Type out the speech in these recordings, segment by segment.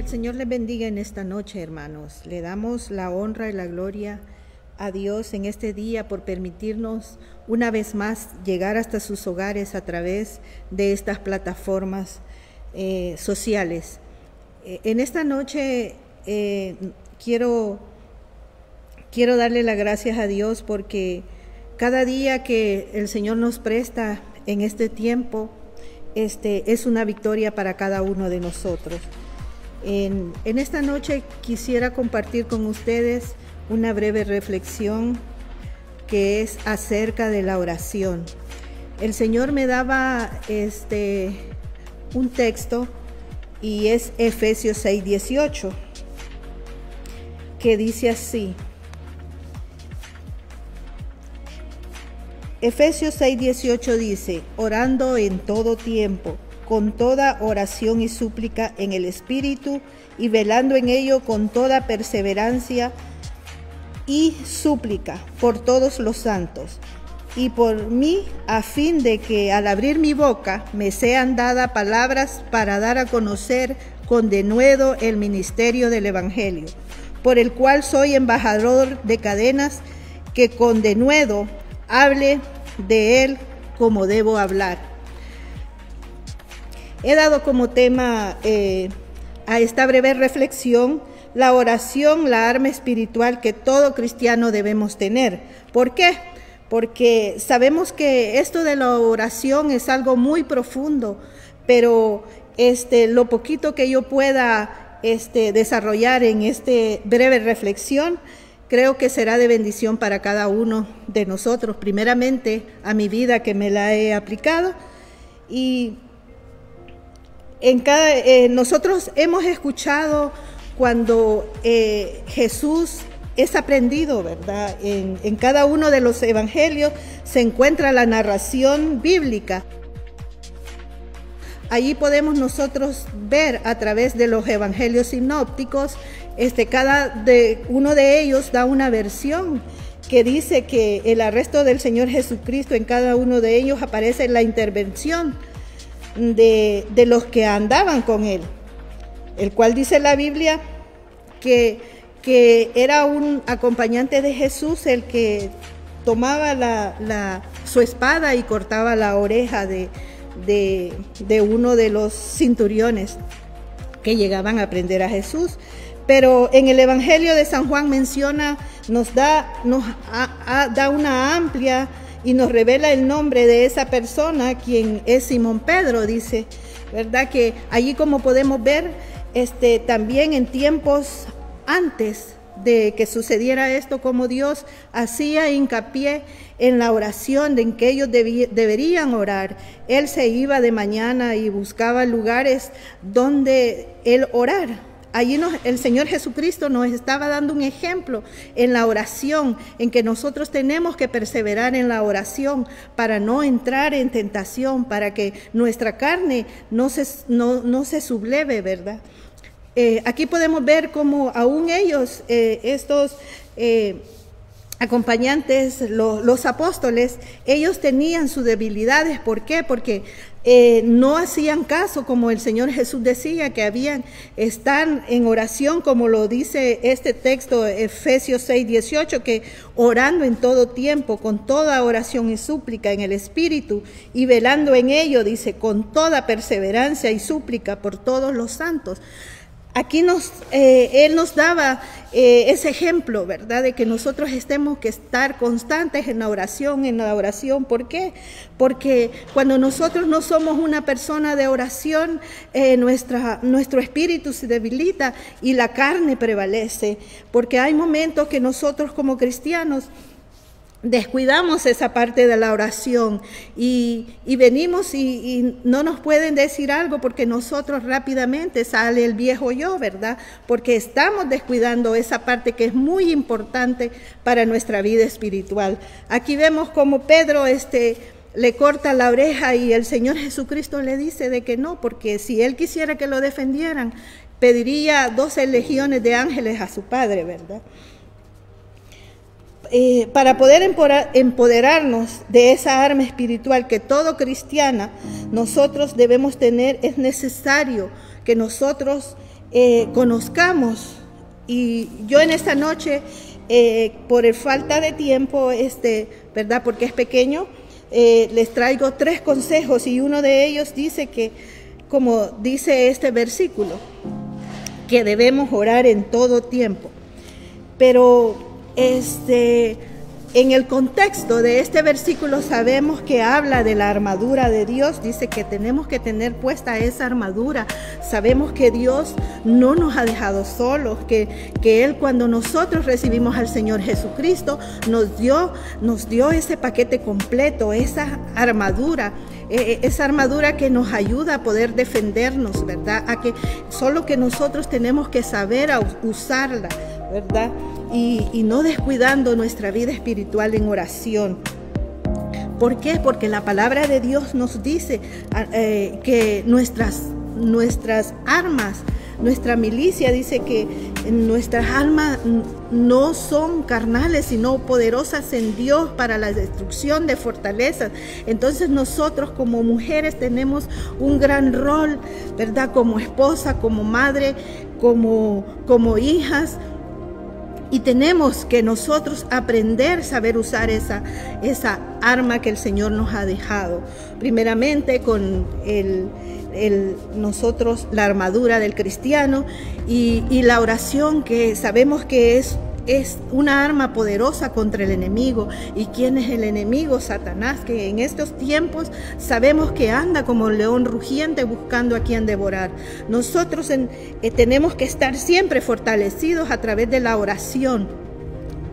Señor les bendiga en esta noche, hermanos. Le damos la honra y la gloria a Dios en este día por permitirnos una vez más llegar hasta sus hogares a través de estas plataformas sociales. En esta noche quiero darle las gracias a Dios porque cada día que el Señor nos presta en este tiempo es una victoria para cada uno de nosotros. En esta noche quisiera compartir con ustedes una breve reflexión que es acerca de la oración. El Señor me daba un texto y es Efesios 6:18, que dice así. Efesios 6:18 dice: orando en todo tiempo, con toda oración y súplica en el Espíritu, y velando en ello con toda perseverancia y súplica por todos los santos, y por mí, a fin de que al abrir mi boca me sean dadas palabras para dar a conocer con denuedo el ministerio del Evangelio, por el cual soy embajador de cadenas, que con denuedo hable de él como debo hablar. He dado como tema a esta breve reflexión la oración, la arma espiritual que todo cristiano debemos tener. ¿Por qué? Porque sabemos que esto de la oración es algo muy profundo, pero lo poquito que yo pueda desarrollar en esta breve reflexión, creo que será de bendición para cada uno de nosotros, primeramente a mi vida que me la he aplicado. Y nosotros hemos escuchado cuando Jesús es aprendido, ¿verdad? En cada uno de los evangelios se encuentra la narración bíblica. Allí podemos nosotros ver a través de los evangelios sinópticos, cada uno de ellos da una versión que dice que el arresto del Señor Jesucristo, en cada uno de ellos aparece la intervención de los que andaban con él, el cual dice la Biblia que era un acompañante de Jesús el que tomaba su espada y cortaba la oreja de uno de los centuriones que llegaban a prender a Jesús. Pero en el Evangelio de San Juan nos da una amplia y nos revela el nombre de esa persona, quien es Simón Pedro, dice, ¿verdad? Que allí, como podemos ver, también en tiempos antes de que sucediera esto, como Dios hacía hincapié en la oración, en que ellos deberían orar. Él se iba de mañana y buscaba lugares donde él orar. Allí el Señor Jesucristo nos estaba dando un ejemplo en la oración, en que nosotros tenemos que perseverar en la oración para no entrar en tentación, para que nuestra carne no se subleve, ¿verdad? Aquí podemos ver cómo aún ellos, estos acompañantes, los apóstoles, ellos tenían sus debilidades. ¿Por qué? Porque no hacían caso, como el Señor Jesús decía, que están en oración, como lo dice este texto, Efesios 6:18, que orando en todo tiempo, con toda oración y súplica en el Espíritu, y velando en ello, dice, con toda perseverancia y súplica por todos los santos. Aquí Él nos daba ese ejemplo, ¿verdad? De que nosotros tenemos que estar constantes en la oración. ¿Por qué? Porque cuando nosotros no somos una persona de oración, nuestro espíritu se debilita y la carne prevalece. Porque hay momentos que nosotros como cristianos descuidamos esa parte de la oración y venimos y no nos pueden decir algo porque nosotros rápidamente sale el viejo yo, ¿verdad? Porque estamos descuidando esa parte que es muy importante para nuestra vida espiritual. Aquí vemos como Pedro le corta la oreja y el Señor Jesucristo le dice de que no, porque si él quisiera que lo defendieran, pediría 12 legiones de ángeles a su Padre, ¿verdad? Para poder empoderarnos de esa arma espiritual que todo cristiana nosotros debemos tener, es necesario que nosotros conozcamos. Y yo en esta noche, por falta de tiempo, ¿verdad? Porque es pequeño, les traigo 3 consejos, y uno de ellos dice que, como dice este versículo, que debemos orar en todo tiempo. Pero en el contexto de este versículo sabemos que habla de la armadura de Dios. Dice que tenemos que tener puesta esa armadura. Sabemos que Dios no nos ha dejado solos, que Él, cuando nosotros recibimos al Señor Jesucristo, nos dio ese paquete completo, esa armadura que nos ayuda a poder defendernos, ¿verdad? Solo que nosotros tenemos que saber usarla, ¿verdad? Y no descuidando nuestra vida espiritual en oración. ¿Por qué? Porque la palabra de Dios nos dice que nuestras armas, nuestra milicia, dice que nuestras armas no son carnales, sino poderosas en Dios para la destrucción de fortalezas. Entonces nosotros como mujeres tenemos un gran rol, ¿verdad? Como esposa, como madre, como hijas. Y tenemos que nosotros aprender, saber usar esa arma que el Señor nos ha dejado. Primeramente con nosotros la armadura del cristiano y la oración, que sabemos que es una arma poderosa contra el enemigo. ¿Y quién es el enemigo? Satanás, que en estos tiempos sabemos que anda como un león rugiente buscando a quien devorar. Nosotros tenemos que estar siempre fortalecidos a través de la oración,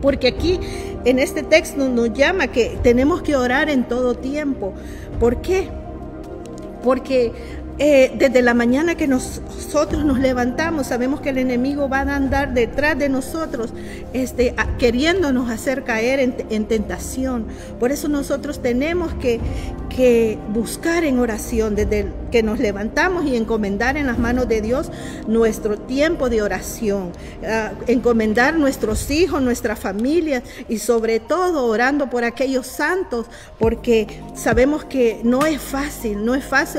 porque aquí en este texto nos llama que tenemos que orar en todo tiempo. ¿Por qué? Porque desde la mañana que nosotros nos levantamos, sabemos que el enemigo va a andar detrás de nosotros, queriéndonos hacer caer en tentación. Por eso nosotros tenemos que buscar en oración desde que nos levantamos y encomendar en las manos de Dios nuestro tiempo de oración, encomendar nuestros hijos, nuestras familias, y sobre todo orando por aquellos santos, porque sabemos que no es fácil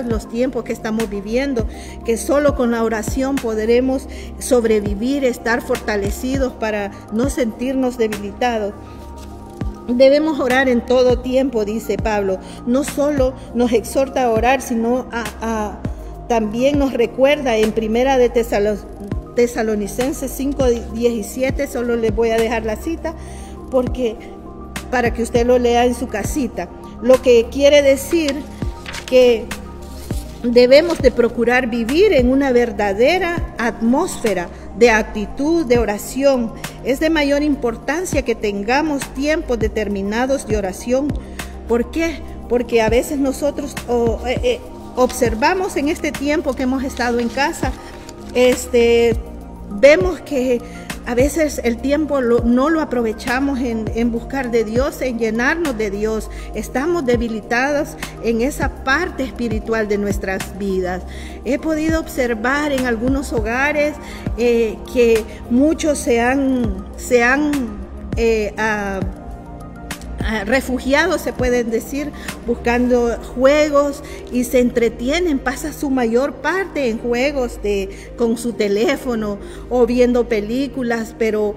los tiempos que estamos viviendo, que solo con la oración podremos sobrevivir, estar fortalecidos para no sentirnos debilitados. Debemos orar en todo tiempo, dice Pablo. No solo nos exhorta a orar, sino también nos recuerda en Primera de Tesalonicenses 5:17, solo les voy a dejar la cita, para que usted lo lea en su casita. Lo que quiere decir que debemos de procurar vivir en una verdadera atmósfera de actitud de oración. Es de mayor importancia que tengamos tiempos determinados de oración. ¿Por qué? Porque a veces nosotros observamos en este tiempo que hemos estado en casa, vemos que a veces el tiempo no lo aprovechamos en buscar de Dios, en llenarnos de Dios. Estamos debilitados en esa parte espiritual de nuestras vidas. He podido observar en algunos hogares que muchos se han refugiados, se pueden decir, buscando juegos, y se entretienen, pasa su mayor parte en juegos con su teléfono o viendo películas, pero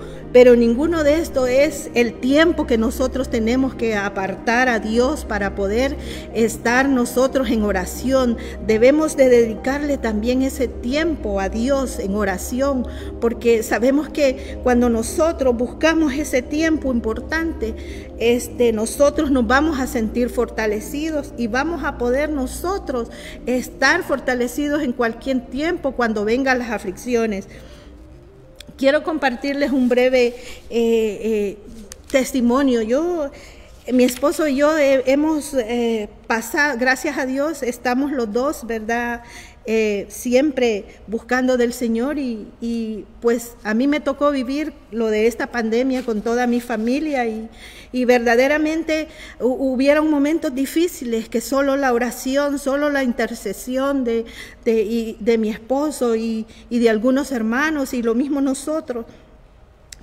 ninguno de esto es el tiempo que nosotros tenemos que apartar a Dios para poder estar nosotros en oración. Debemos de dedicarle también ese tiempo a Dios en oración, porque sabemos que cuando nosotros buscamos ese tiempo importante, nosotros nos vamos a sentir fortalecidos y vamos a poder nosotros estar fortalecidos en cualquier tiempo cuando vengan las aflicciones. Quiero compartirles un breve testimonio. Mi esposo y yo hemos pasado, gracias a Dios, estamos los dos, ¿verdad? Siempre buscando del Señor, y pues a mí me tocó vivir lo de esta pandemia con toda mi familia, y verdaderamente hubieron momentos difíciles que solo la oración, solo la intercesión de mi esposo y de algunos hermanos, y lo mismo nosotros,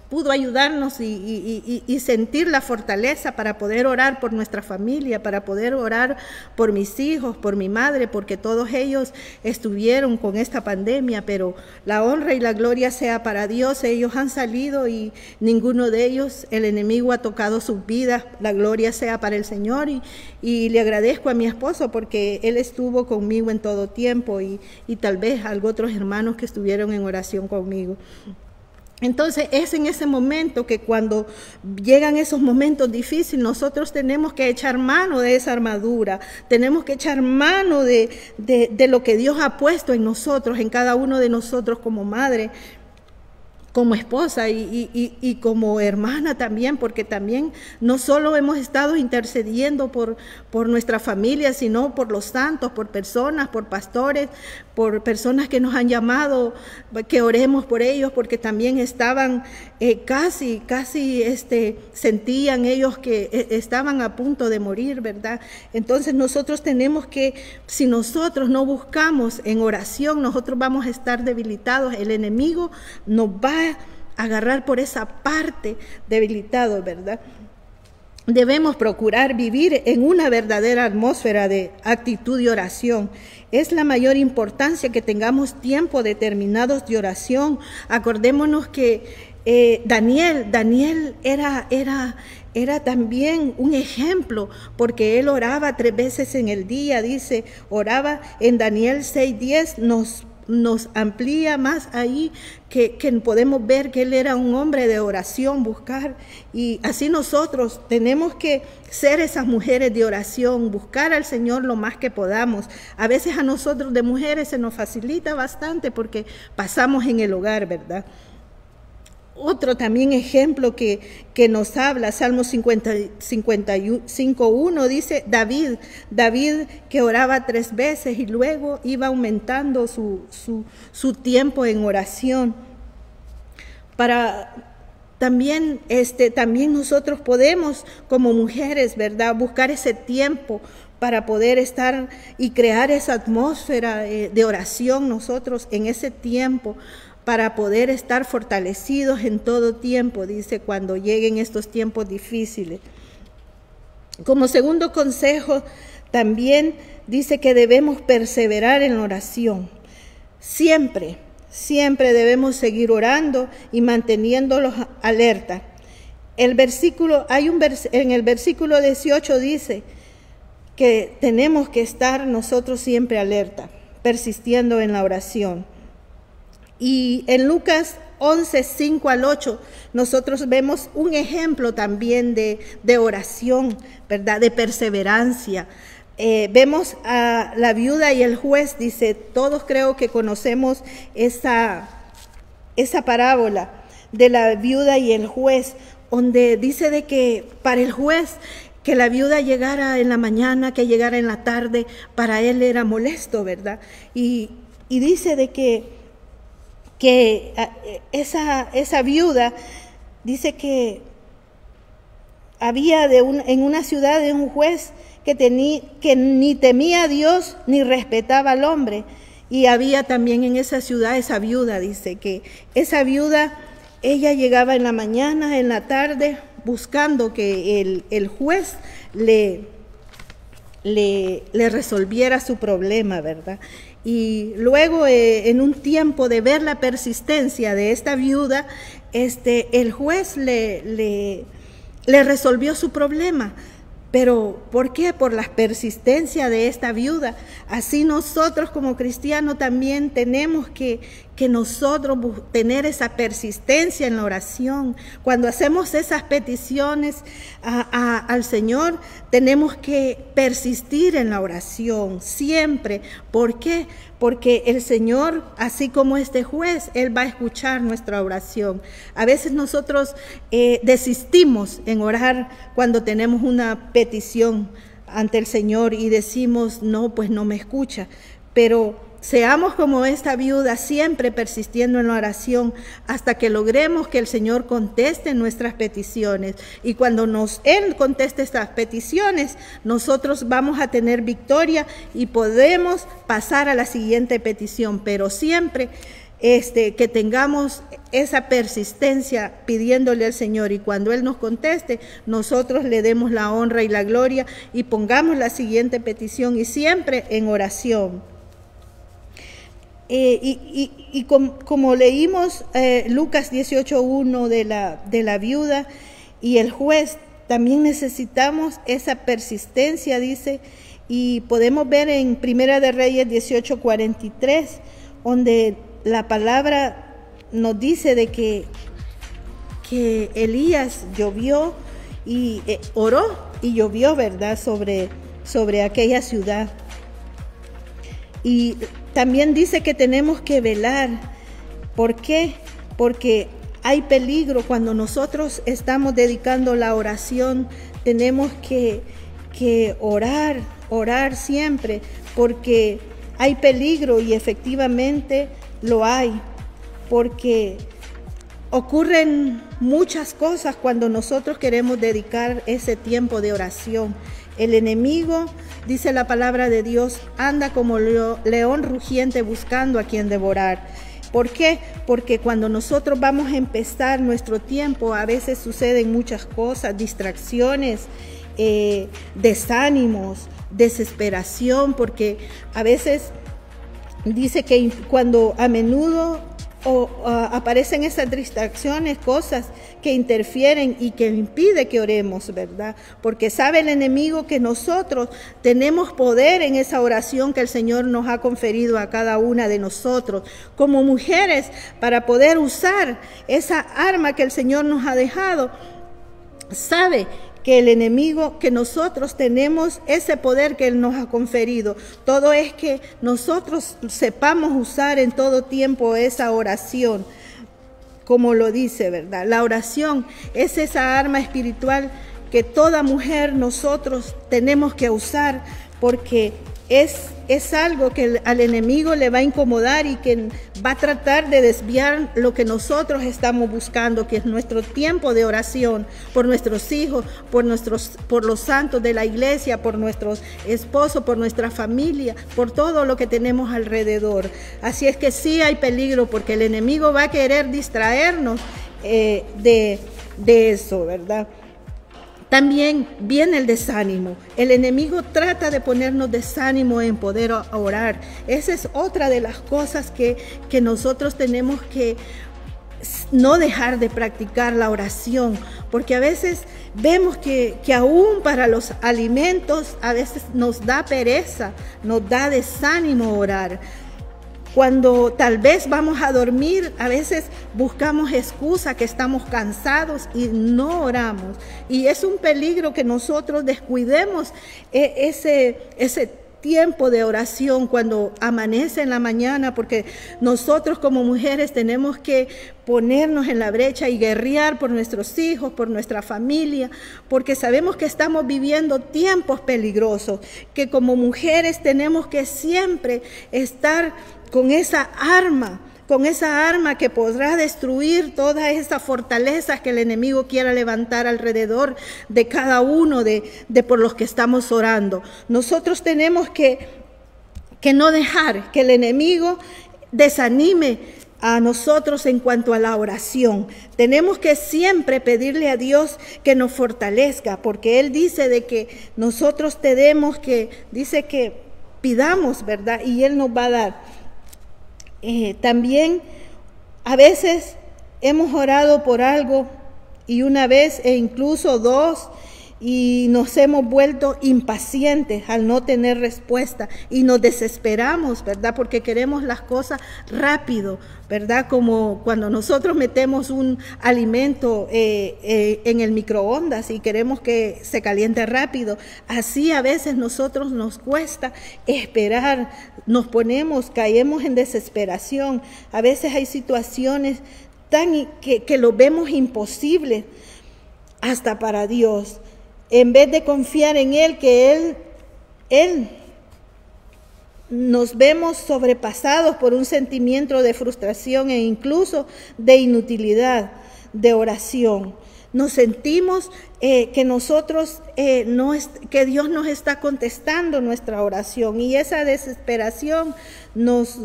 pudo ayudarnos y sentir la fortaleza para poder orar por nuestra familia, para poder orar por mis hijos, por mi madre, porque todos ellos estuvieron con esta pandemia, pero la honra y la gloria sea para Dios. Ellos han salido y ninguno de ellos, el enemigo ha tocado sus vidas. La gloria sea para el Señor, y le agradezco a mi esposo porque él estuvo conmigo en todo tiempo, y tal vez a otros hermanos que estuvieron en oración conmigo. Entonces es en ese momento que cuando llegan esos momentos difíciles, nosotros tenemos que echar mano de esa armadura, tenemos que echar mano de lo que Dios ha puesto en nosotros, en cada uno de nosotros como madre, como esposa y como hermana también, porque también no solo hemos estado intercediendo por nuestra familia, sino por los santos, por personas, por pastores, por personas que nos han llamado, que oremos por ellos, porque también estaban casi sentían ellos que estaban a punto de morir, ¿verdad? Entonces nosotros tenemos que, si nosotros no buscamos en oración, nosotros vamos a estar debilitados, el enemigo nos va a agarrar por esa parte debilitado, ¿verdad? Debemos procurar vivir en una verdadera atmósfera de actitud de oración. Es la mayor importancia que tengamos tiempo determinados de oración. Acordémonos que Daniel era también un ejemplo, porque él oraba 3 veces en el día, dice, oraba en Daniel 6:10, nos amplía más ahí que podemos ver que él era un hombre de oración, buscar, y así nosotros tenemos que ser esas mujeres de oración, buscar al Señor lo más que podamos. A veces a nosotros de mujeres se nos facilita bastante porque pasamos en el hogar, ¿verdad? Otro también ejemplo que nos habla, Salmo 55:1, dice David que oraba 3 veces y luego iba aumentando su tiempo en oración. También nosotros podemos como mujeres, ¿verdad?, buscar ese tiempo para poder estar y crear esa atmósfera de oración nosotros en ese tiempo, para poder estar fortalecidos en todo tiempo, dice, cuando lleguen estos tiempos difíciles. Como segundo consejo, también dice que debemos perseverar en la oración. Siempre debemos seguir orando y manteniéndolos alerta. En el versículo 18 dice que tenemos que estar nosotros siempre alerta, persistiendo en la oración. Y en Lucas 11:5-8, nosotros vemos un ejemplo también de oración, ¿verdad?, de perseverancia. Vemos a la viuda y el juez, dice, todos creo que conocemos esa parábola de la viuda y el juez, donde dice de que para el juez, que la viuda llegara en la mañana, que llegara en la tarde, para él era molesto, ¿verdad? Y dice de que esa viuda, dice que había en una ciudad de un juez que ni temía a Dios ni respetaba al hombre, y había también en esa ciudad esa viuda, dice que esa viuda, ella llegaba en la mañana, en la tarde, buscando que el juez le resolviera su problema, ¿verdad? Y luego en un tiempo de ver la persistencia de esta viuda, el juez le resolvió su problema. Pero ¿por qué? Por la persistencia de esta viuda. Así nosotros como cristianos también tenemos que nosotros tener esa persistencia en la oración. Cuando hacemos esas peticiones al Señor, tenemos que persistir en la oración siempre. ¿Por qué? Porque el Señor, así como este juez, Él va a escuchar nuestra oración. A veces nosotros desistimos en orar cuando tenemos una petición ante el Señor y decimos, no, pues no me escucha. Pero seamos como esta viuda, siempre persistiendo en la oración hasta que logremos que el Señor conteste nuestras peticiones. Y cuando Él conteste estas peticiones, nosotros vamos a tener victoria y podemos pasar a la siguiente petición. Pero siempre que tengamos esa persistencia pidiéndole al Señor, y cuando Él nos conteste, nosotros le demos la honra y la gloria y pongamos la siguiente petición, y siempre en oración. Como leímos Lucas 18:1 de la viuda y el juez, también necesitamos esa persistencia, dice, y podemos ver en Primera de Reyes 18:43, donde la palabra nos dice de que Elías llovió y oró y llovió, ¿verdad?, sobre aquella ciudad. Y también dice que tenemos que velar. ¿Por qué? Porque hay peligro cuando nosotros estamos dedicando la oración. Tenemos que orar siempre, porque hay peligro, y efectivamente lo hay, porque ocurren muchas cosas cuando nosotros queremos dedicar ese tiempo de oración. El enemigo, dice la palabra de Dios, anda como león rugiente buscando a quien devorar. ¿Por qué? Porque cuando nosotros vamos a empezar nuestro tiempo, a veces suceden muchas cosas, distracciones, desánimos, desesperación, porque a veces dice que cuando a menudo aparecen esas distracciones, cosas que interfieren y que impiden que oremos, ¿verdad? Porque sabe el enemigo que nosotros tenemos poder en esa oración que el Señor nos ha conferido a cada una de nosotros como mujeres, para poder usar esa arma que el Señor nos ha dejado. Sabe que el enemigo, que nosotros tenemos ese poder que Él nos ha conferido. Todo es que nosotros sepamos usar en todo tiempo esa oración, como lo dice, ¿verdad? La oración es esa arma espiritual que toda mujer nosotros tenemos que usar, porque es algo que al enemigo le va a incomodar y que va a tratar de desviar lo que nosotros estamos buscando, que es nuestro tiempo de oración por nuestros hijos, por los santos de la iglesia, por nuestros esposos, por nuestra familia, por todo lo que tenemos alrededor. Así es que sí hay peligro, porque el enemigo va a querer distraernos de eso, ¿verdad? También viene el desánimo. El enemigo trata de ponernos desánimo en poder orar. Esa es otra de las cosas que nosotros tenemos que no dejar de practicar, la oración, porque a veces vemos que aún para los alimentos a veces nos da pereza, nos da desánimo orar. Cuando tal vez vamos a dormir, a veces buscamos excusa que estamos cansados y no oramos. Y es un peligro que nosotros descuidemos ese tiempo de oración cuando amanece en la mañana, porque nosotros como mujeres tenemos que ponernos en la brecha y guerrear por nuestros hijos, por nuestra familia, porque sabemos que estamos viviendo tiempos peligrosos, que como mujeres tenemos que siempre estar con esa arma que podrá destruir todas esas fortalezas que el enemigo quiera levantar alrededor de cada uno de por los que estamos orando. Nosotros tenemos que no dejar que el enemigo desanime a nosotros en cuanto a la oración. Tenemos que siempre pedirle a Dios que nos fortalezca, porque Él dice de que nosotros tenemos que, dice que pidamos, ¿verdad? Y Él nos va a dar. También a veces hemos orado por algo y una vez e incluso dos, y nos hemos vuelto impacientes al no tener respuesta y nos desesperamos, ¿verdad? Porque queremos las cosas rápido, ¿verdad? Como cuando nosotros metemos un alimento en el microondas y queremos que se caliente rápido. Así a veces nosotros nos cuesta esperar, caemos en desesperación. A veces hay situaciones que lo vemos imposible hasta para Dios. En vez de confiar en Él, que Él nos vemos sobrepasados por un sentimiento de frustración e incluso de inutilidad de oración. Nos sentimos que Dios nos está contestando nuestra oración, y esa desesperación nos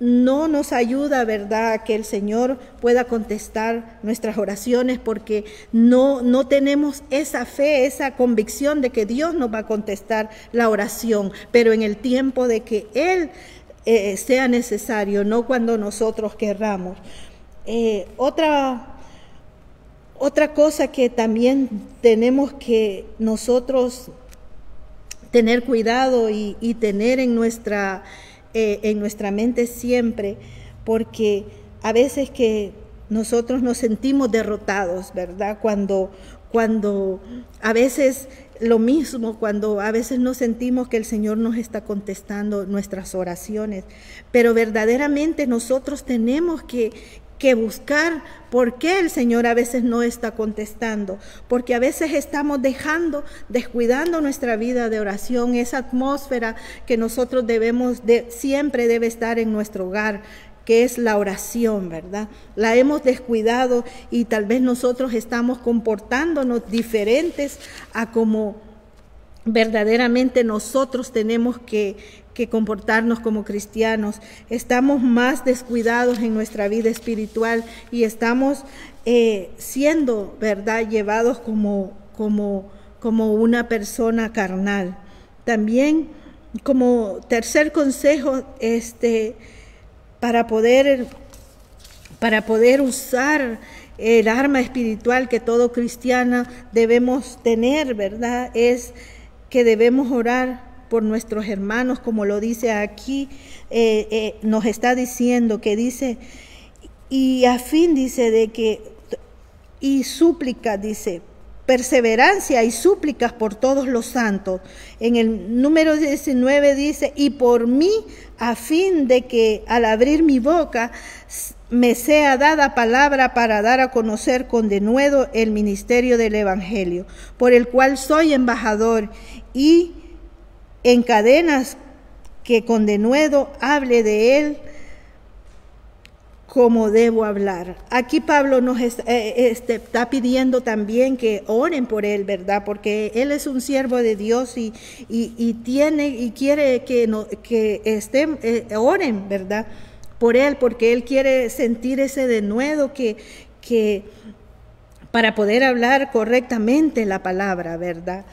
no nos ayuda, ¿verdad?, a que el Señor pueda contestar nuestras oraciones, porque no tenemos esa fe, esa convicción de que Dios nos va a contestar la oración, pero en el tiempo de que Él sea necesario, no cuando nosotros querramos. Otra cosa que también tenemos que nosotros tener cuidado y tener en nuestra mente siempre, porque a veces que nosotros nos sentimos derrotados, ¿verdad? Cuando a veces lo mismo, cuando a veces nos sentimos que el Señor nos está contestando nuestras oraciones, pero verdaderamente nosotros tenemos que buscar por qué el Señor a veces no está contestando, porque a veces estamos descuidando nuestra vida de oración, esa atmósfera que nosotros siempre debe estar en nuestro hogar, que es la oración, ¿verdad? La hemos descuidado y tal vez nosotros estamos comportándonos diferentes a como verdaderamente nosotros tenemos que comportarnos como cristianos. Estamos más descuidados en nuestra vida espiritual y estamos siendo, ¿verdad?, llevados como una persona carnal. También, como tercer consejo, para poder usar el arma espiritual que todo cristiano debemos tener, ¿verdad?, es que debemos orar por nuestros hermanos, como lo dice aquí, nos está diciendo que dice, y a fin, dice, de que, y súplica, dice, perseverancia y súplicas por todos los santos. En el número 19 dice, y por mí, a fin de que al abrir mi boca me sea dada palabra para dar a conocer con denuedo el ministerio del Evangelio, por el cual soy embajador, y en cadenas, que con denuedo hable de él como debo hablar. Aquí Pablo nos está pidiendo también que oren por él, ¿verdad? Porque él es un siervo de Dios y quiere que oren, ¿verdad?, por él, porque él quiere sentir ese denuedo que para poder hablar correctamente la palabra, ¿verdad?,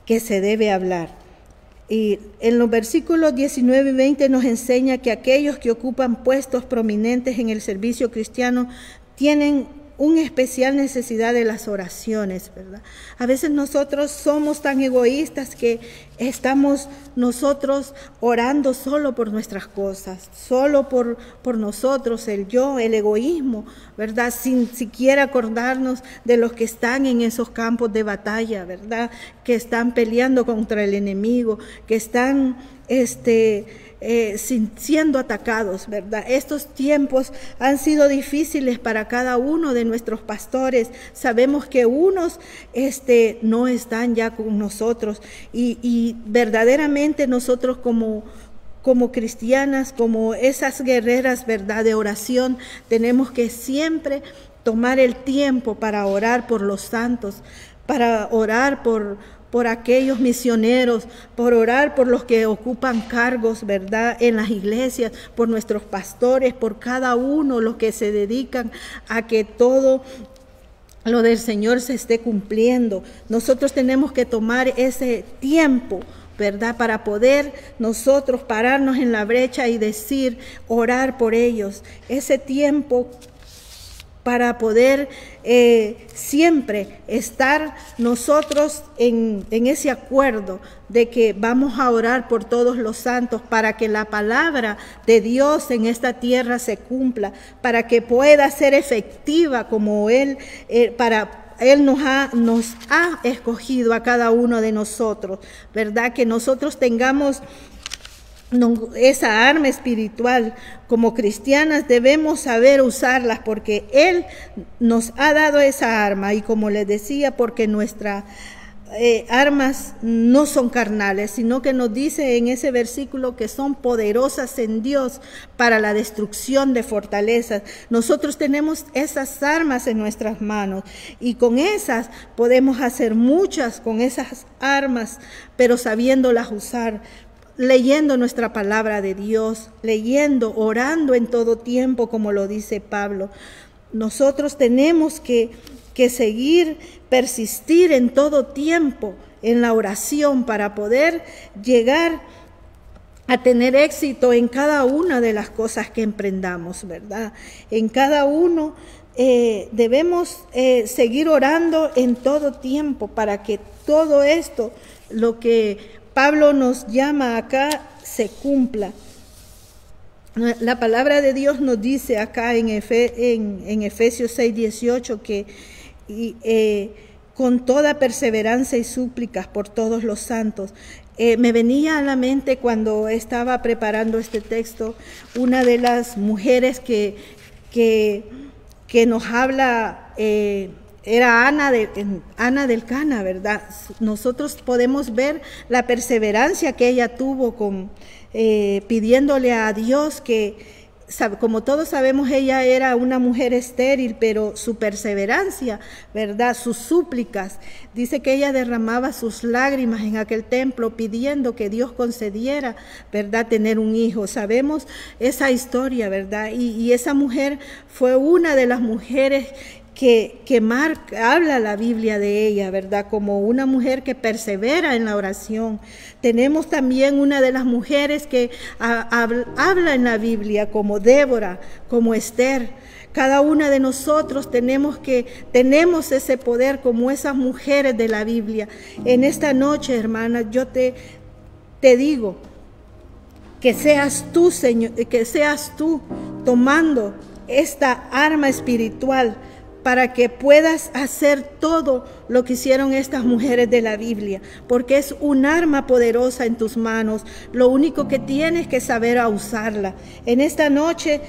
que se debe hablar. Y en los versículos 19 y 20 nos enseña que aquellos que ocupan puestos prominentes en el servicio cristiano tienen una especial necesidad de las oraciones, ¿verdad? A veces nosotros somos tan egoístas que estamos nosotros orando solo por nuestras cosas, solo por nosotros, el yo, el egoísmo, ¿verdad? Sin siquiera acordarnos de los que están en esos campos de batalla, ¿verdad?, que están peleando contra el enemigo, que están siendo atacados, ¿verdad? Estos tiempos han sido difíciles para cada uno de nuestros pastores. Sabemos que unos no están ya con nosotros y verdaderamente nosotros como cristianas, como esas guerreras, ¿verdad?, de oración, tenemos que siempre tomar el tiempo para orar por los santos, para orar por aquellos misioneros, por orar por los que ocupan cargos, ¿verdad?, en las iglesias, por nuestros pastores, por cada uno, los que se dedican a que todo lo del Señor se esté cumpliendo. Nosotros tenemos que tomar ese tiempo, ¿verdad?, para poder nosotros pararnos en la brecha y decir, orar por ellos. Ese tiempo para poder siempre estar nosotros en ese acuerdo de que vamos a orar por todos los santos para que la palabra de Dios en esta tierra se cumpla, para que pueda ser efectiva como Él nos ha escogido a cada uno de nosotros, ¿verdad? Que nosotros tengamos esa arma espiritual. Como cristianas debemos saber usarlas, porque Él nos ha dado esa arma, y como les decía, porque nuestras armas no son carnales, sino que nos dice en ese versículo que son poderosas en Dios para la destrucción de fortalezas. Nosotros tenemos esas armas en nuestras manos y con esas podemos hacer muchas, con esas armas, pero sabiéndolas usar. leyendo nuestra palabra de Dios, leyendo, orando en todo tiempo, como lo dice Pablo. Nosotros tenemos que seguir, persistir en todo tiempo en la oración para poder llegar a tener éxito en cada una de las cosas que emprendamos, ¿verdad? En cada uno debemos seguir orando en todo tiempo para que todo esto, lo que Pablo nos llama acá, se cumpla. La palabra de Dios nos dice acá en Efesios 6:18 que con toda perseverancia y súplicas por todos los santos. Me venía a la mente cuando estaba preparando este texto una de las mujeres que nos habla, era Ana del Cana, ¿verdad? Nosotros podemos ver la perseverancia que ella tuvo pidiéndole a Dios que, como todos sabemos, ella era una mujer estéril, pero su perseverancia, ¿verdad? Sus súplicas, dice que ella derramaba sus lágrimas en aquel templo pidiendo que Dios concediera, ¿verdad?, tener un hijo. Sabemos esa historia, ¿verdad? Y esa mujer fue una de las mujeres que habla la Biblia de ella, ¿verdad? Como una mujer que persevera en la oración. Tenemos también una de las mujeres que habla en la Biblia, como Débora, como Esther. Cada una de nosotros tenemos ese poder como esas mujeres de la Biblia. En esta noche, hermana, yo te digo que seas tú, Señor, que seas tú tomando esta arma espiritual para que puedas hacer todo lo que hicieron estas mujeres de la Biblia, porque es un arma poderosa en tus manos. Lo único que tienes que saber a usarla. En esta noche,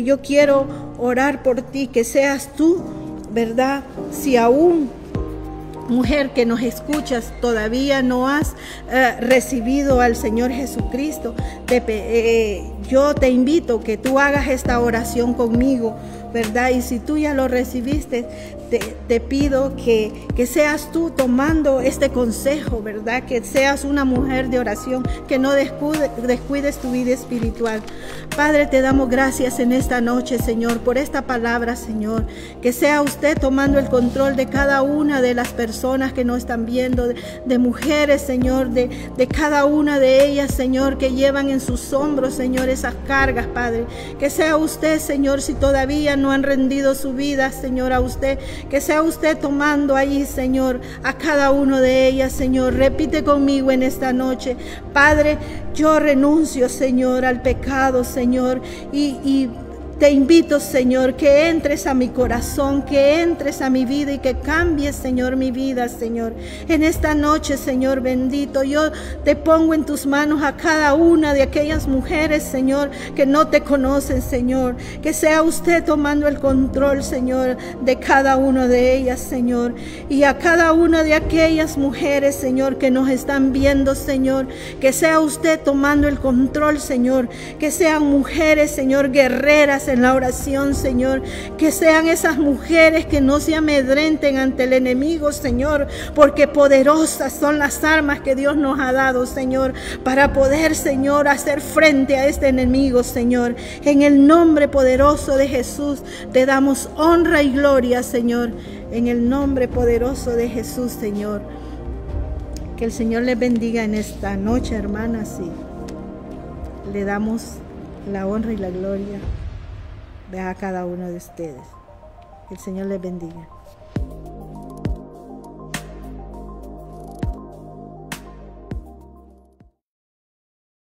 yo quiero orar por ti, que seas tú, ¿verdad? Si aún, mujer que nos escuchas, todavía no has recibido al Señor Jesucristo, yo te invito que tú hagas esta oración conmigo, ¿verdad? Y si tú ya lo recibiste, te pido que seas tú tomando este consejo, ¿verdad? Que seas una mujer de oración, que no descuides tu vida espiritual. Padre, te damos gracias en esta noche, Señor, por esta palabra, Señor. Que sea usted tomando el control de cada una de las personas que nos están viendo, de mujeres, Señor, de cada una de ellas, Señor, que llevan en sus hombros, Señor, esas cargas, Padre. Que sea usted, Señor, si todavía no han rendido su vida, Señor, a usted, que sea usted tomando ahí, Señor, a cada uno de ellas, Señor. Repite conmigo en esta noche: Padre, yo renuncio, Señor, al pecado, Señor, y te invito, Señor, que entres a mi corazón, que entres a mi vida y que cambies, Señor, mi vida, Señor. En esta noche, Señor bendito, yo te pongo en tus manos a cada una de aquellas mujeres, Señor, que no te conocen, Señor. Que sea usted tomando el control, Señor, de cada una de ellas, Señor. Y a cada una de aquellas mujeres, Señor, que nos están viendo, Señor, que sea usted tomando el control, Señor. Que sean mujeres, Señor, guerreras en la oración, Señor, que sean esas mujeres que no se amedrenten ante el enemigo, Señor, porque poderosas son las armas que Dios nos ha dado, Señor, para poder, Señor, hacer frente a este enemigo, Señor. En el nombre poderoso de Jesús te damos honra y gloria, Señor, en el nombre poderoso de Jesús, Señor. Que el Señor les bendiga en esta noche, hermanas, y le damos la honra y la gloria a cada uno de ustedes. Que el Señor les bendiga.